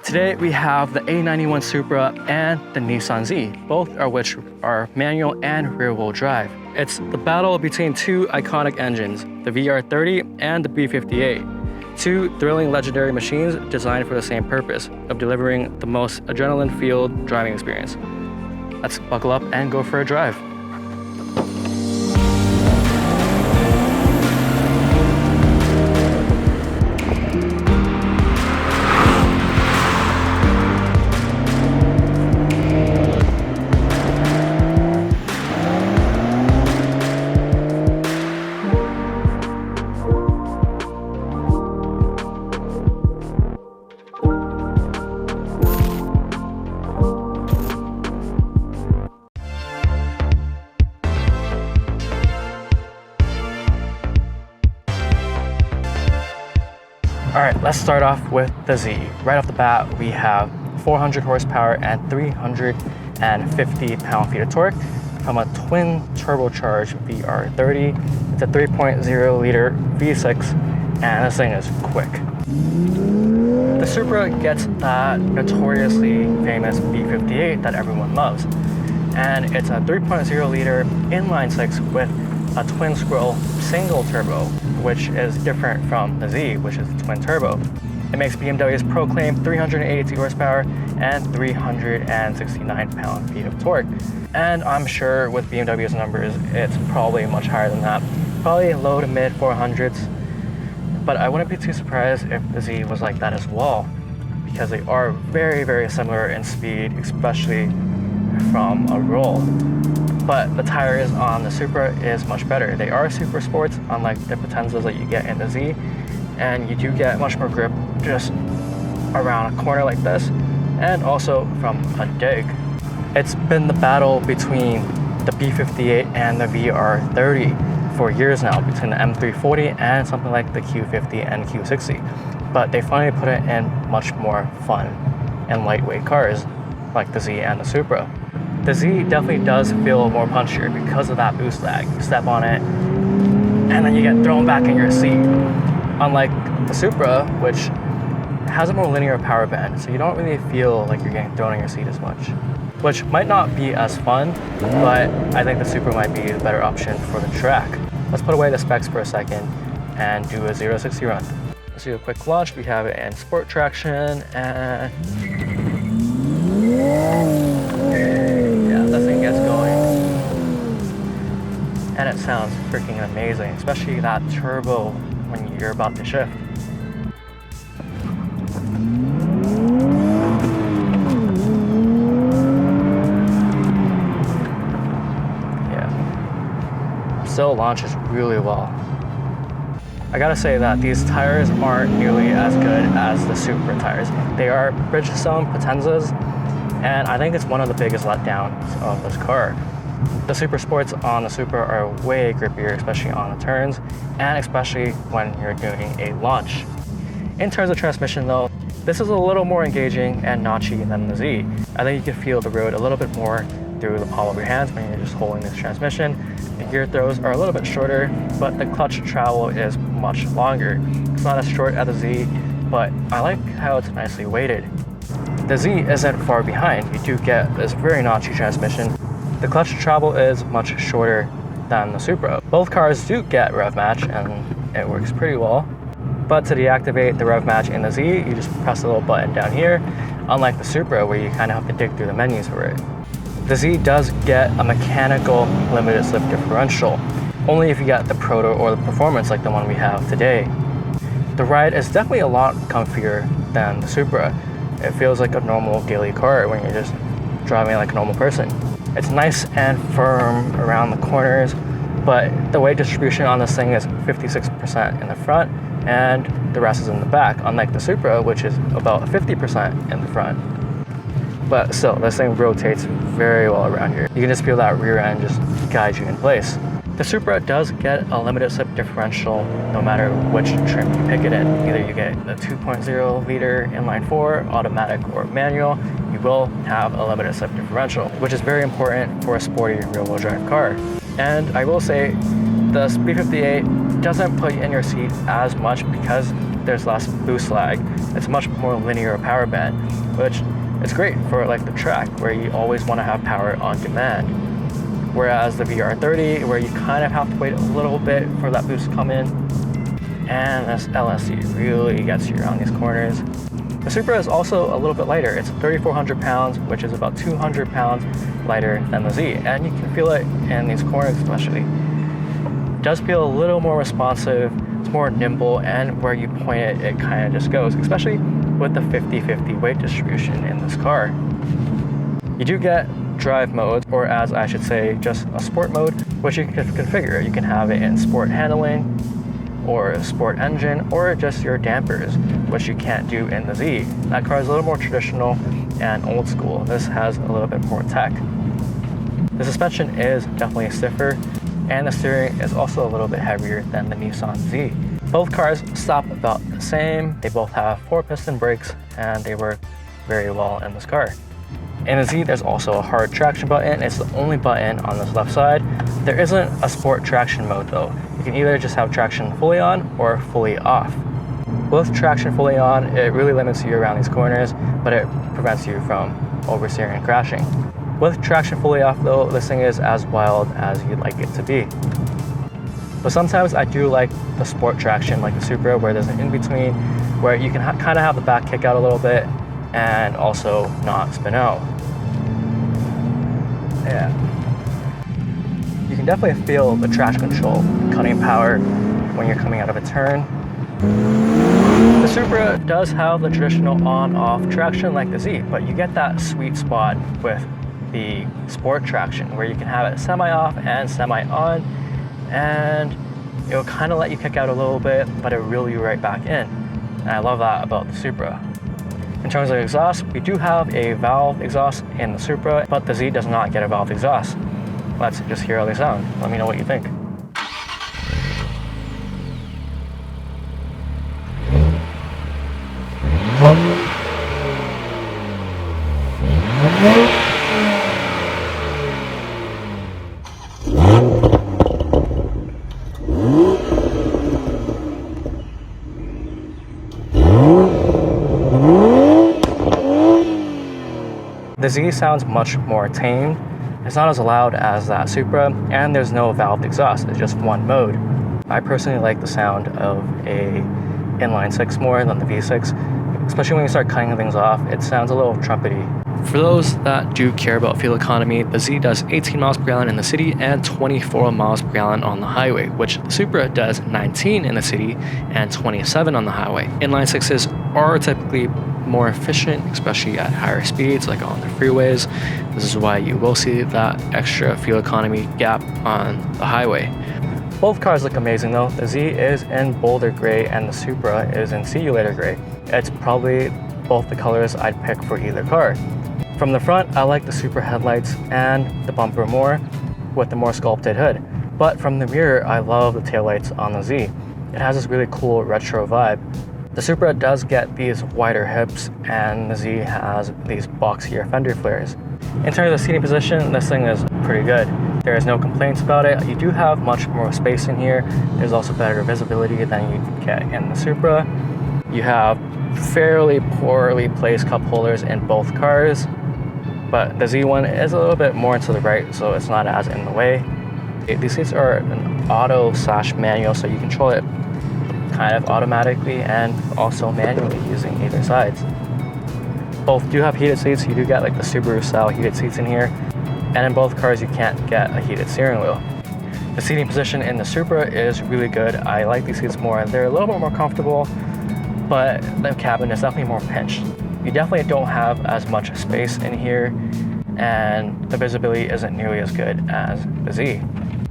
Today we have the A91 Supra and the Nissan Z, both of which are manual and rear-wheel drive. It's the battle between two iconic engines, the VR30 and the B58. Two thrilling legendary machines designed for the same purpose of delivering the most adrenaline-filled driving experience. Let's buckle up and go for a drive. All right, let's start off with the Z. Right off the bat, we have 400 horsepower and 350 pound-feet of torque from a twin turbocharged VR30. It's a 3.0 liter V6, and this thing is quick. The Supra gets that notoriously famous B58 that everyone loves, and it's a 3.0 liter inline-six with a twin scroll single turbo, which is different from the Z, which is twin turbo. It makes BMW's proclaimed 382 horsepower and 369 pound-feet of torque. And I'm sure with BMW's numbers, it's probably much higher than that. Probably low to mid 400s. But I wouldn't be too surprised if the Z was like that as well, because they are very, very similar in speed, especially from a roll. But the tires on the Supra is much better. They are super sports, unlike the Potenzas that you get in the Z, and you do get much more grip just around a corner like this, and also from a dig. It's been the battle between the B58 and the VR30 for years now, between the M340 and something like the Q50 and Q60. But they finally put it in much more fun and lightweight cars, like the Z and the Supra. The Z definitely does feel more punchier because of that boost lag. You step on it, and then you get thrown back in your seat. Unlike the Supra, which has a more linear power band, so you don't really feel like you're getting thrown in your seat as much. Which might not be as fun, but I think the Supra might be the better option for the track. Let's put away the specs for a second and do a 0-60 run. Let's do a quick launch. We have it in sport traction, and that thing gets going, and it sounds freaking amazing, especially that turbo when you're about to shift. Yeah, still launches really well. I gotta say that these tires aren't nearly as good as the Supra tires. They are Bridgestone Potenzas, and I think it's one of the biggest letdowns of this car. The Super Sports on the Supra are way grippier, especially on the turns, and especially when you're doing a launch. In terms of transmission though, this is a little more engaging and notchy than the Z. I think you can feel the road a little bit more through the palm of your hands when you're just holding this transmission. The gear throws are a little bit shorter, but the clutch travel is much longer. It's not as short as the Z, but I like how it's nicely weighted. The Z isn't far behind. You do get this very notchy transmission. The clutch travel is much shorter than the Supra. Both cars do get rev match, and it works pretty well. But to deactivate the rev match in the Z, you just press the little button down here, unlike the Supra where you kind of have to dig through the menus for it. The Z does get a mechanical limited slip differential, only if you got the Proto or the Performance like the one we have today. The ride is definitely a lot comfier than the Supra. It feels like a normal daily car when you're just driving like a normal person. It's nice and firm around the corners, but the weight distribution on this thing is 56% in the front and the rest is in the back, unlike the Supra, which is about 50% in the front. But still, this thing rotates very well around here. You can just feel that rear end just guide you in place. The Supra does get a limited slip differential no matter which trim you pick it in. Either you get the 2.0 liter inline-4, automatic or manual, you will have a limited slip differential, which is very important for a sporty rear-wheel drive car. And I will say, the B58 doesn't put you in your seat as much because there's less boost lag. It's much more linear power band, which is great for like the track where you always want to have power on demand. Whereas the VR30, where you kind of have to wait a little bit for that boost to come in, and this LSD really gets you around these corners. The Supra is also a little bit lighter. It's 3,400 pounds, which is about 200 pounds lighter than the Z, and you can feel it in these corners especially. It does feel a little more responsive, it's more nimble, and where you point it, it kind of just goes, especially with the 50-50 weight distribution in this car. You do get drive modes, or as I should say, just a sport mode, which you can configure. You can have it in sport handling, or sport engine, or just your dampers, which you can't do in the Z. That car is a little more traditional and old school. This has a little bit more tech. The suspension is definitely stiffer, and the steering is also a little bit heavier than the Nissan Z. Both cars stop about the same. They both have 4-piston brakes, and they work very well in this car. In the Z, there's also a hard traction button. It's the only button on this left side. There isn't a sport traction mode though. You can either just have traction fully on or fully off. With traction fully on, it really limits you around these corners, but it prevents you from oversteering and crashing. With traction fully off though, this thing is as wild as you'd like it to be. But sometimes I do like the sport traction like the Supra, where there's an in-between where you can kind of have the back kick out a little bit and also not spin out. Yeah. You can definitely feel the traction control cutting power when you're coming out of a turn. The Supra does have the traditional on-off traction like the Z, but you get that sweet spot with the sport traction where you can have it semi-off and semi-on, and it'll kind of let you kick out a little bit, but it'll reel you right back in. And I love that about the Supra. In terms of exhaust, we do have a valve exhaust in the Supra, but the Z does not get a valve exhaust. Let's just hear how they sound. Let me know what you think. The Z sounds much more tame. It's not as loud as that Supra, and there's no valved exhaust, it's just one mode. I personally like the sound of a inline 6 more than the V6, especially when you start cutting things off, it sounds a little trumpety. For those that do care about fuel economy, the Z does 18 miles per gallon in the city and 24 miles per gallon on the highway, which the Supra does 19 in the city and 27 on the highway. Inline 6s are typically more efficient, especially at higher speeds like on the freeways. This is why you will see that extra fuel economy gap on the highway. Both cars look amazing though. The Z is in Boulder Grey and the Supra is in See You Later Grey. It's probably both the colors I'd pick for either car. From the front, I like the Supra headlights and the bumper more with the more sculpted hood. But from the rear, I love the taillights on the Z. It has this really cool retro vibe. The Supra does get these wider hips, and the Z has these boxier fender flares. In terms of seating position, this thing is pretty good. There is no complaints about it. You do have much more space in here. There's also better visibility than you get in the Supra. You have fairly poorly placed cup holders in both cars, but the Z one is a little bit more to the right, so it's not as in the way. These seats are an auto/manual, so you control it kind of automatically and also manually using either sides. Both do have heated seats. You do get like the Subaru style heated seats in here, and in both cars you can't get a heated steering wheel. The seating position in the Supra is really good. I like these seats more. They're a little bit more comfortable, but the cabin is definitely more pinched. You definitely don't have as much space in here, and the visibility isn't nearly as good as the Z.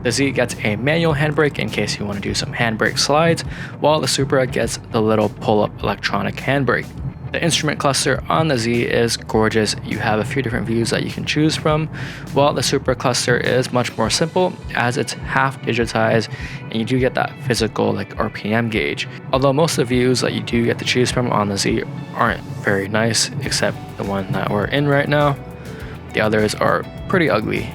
The Z gets a manual handbrake in case you want to do some handbrake slides, while the Supra gets the little pull-up electronic handbrake. The instrument cluster on the Z is gorgeous. You have a few different views that you can choose from, while the Supra cluster is much more simple as it's half digitized and you do get that physical like RPM gauge. Although most of the views that you do get to choose from on the Z aren't very nice, except the one that we're in right now. The others are pretty ugly.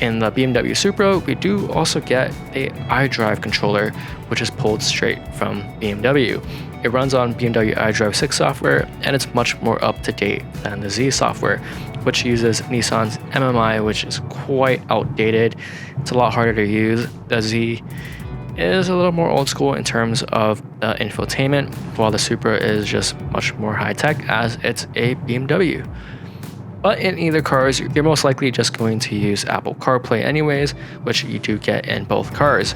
In the BMW Supra, we do also get a iDrive controller, which is pulled straight from BMW. It runs on BMW iDrive 6 software, and it's much more up-to-date than the Z software, which uses Nissan's MMI, which is quite outdated. It's a lot harder to use. The Z is a little more old school in terms of the infotainment, while the Supra is just much more high-tech as it's a BMW. But in either cars, you're most likely just going to use Apple CarPlay anyways, which you do get in both cars.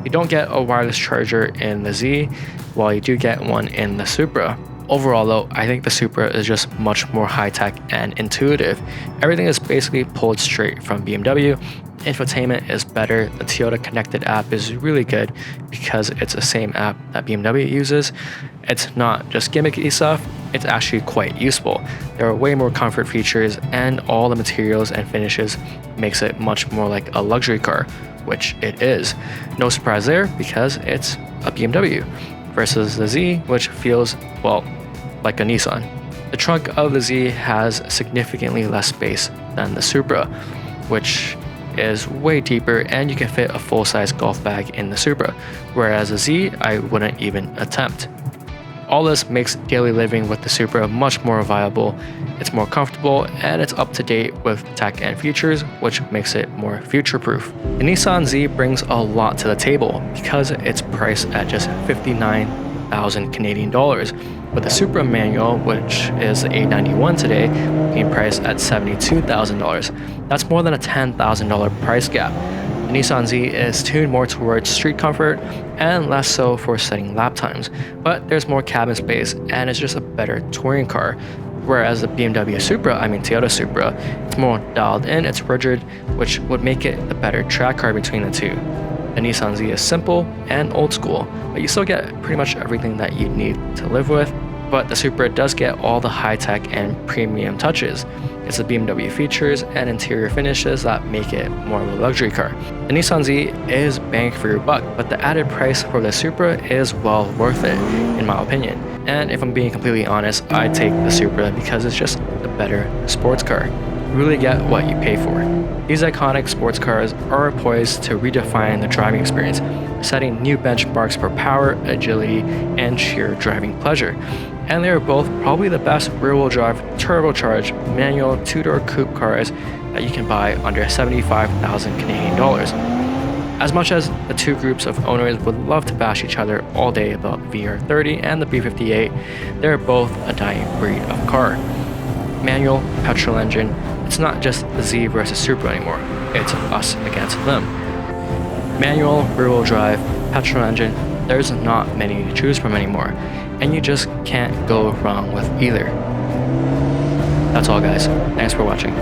You don't get a wireless charger in the Z, while you do get one in the Supra. Overall though, I think the Supra is just much more high-tech and intuitive. Everything is basically pulled straight from BMW. Infotainment is better. The Toyota Connected app is really good because it's the same app that BMW uses. It's not just gimmicky stuff, it's actually quite useful. There are way more comfort features, and all the materials and finishes makes it much more like a luxury car, which it is. No surprise there because it's a BMW versus the Z, which feels, well, like a Nissan. The trunk of the Z has significantly less space than the Supra, which is way deeper, and you can fit a full-size golf bag in the Supra, whereas the Z I wouldn't even attempt. All this makes daily living with the Supra much more viable. It's more comfortable, and it's up to date with tech and features, which makes it more future-proof. The Nissan Z brings a lot to the table because it's priced at just 59,000 Canadian dollars, with the Supra Manual, which is the A-91 today, being priced at $72,000. That's more than a $10,000 price gap. The Nissan Z is tuned more towards street comfort and less so for setting lap times, but there's more cabin space and it's just a better touring car. Whereas the BMW Supra, Toyota Supra, it's more dialed in, it's rigid, which would make it the better track car between the two. The Nissan Z is simple and old school, but you still get pretty much everything that you need to live with. But the Supra does get all the high-tech and premium touches. It's the BMW features and interior finishes that make it more of a luxury car. The Nissan Z is bang for your buck, but the added price for the Supra is well worth it, in my opinion. And if I'm being completely honest, I take the Supra because it's just a better sports car. You really get what you pay for. These iconic sports cars are poised to redefine the driving experience, setting new benchmarks for power, agility, and sheer driving pleasure. And they are both probably the best rear-wheel drive, turbocharged, manual, two-door coupe cars that you can buy under 75,000 Canadian dollars. As much as the two groups of owners would love to bash each other all day about the VR30 and the B58, they're both a dying breed of car. Manual, petrol engine, it's not just the Z versus Supra anymore, it's us against them. Manual, rear-wheel drive, petrol engine, there's not many to choose from anymore, and you just can't go wrong with either. That's all guys, thanks for watching.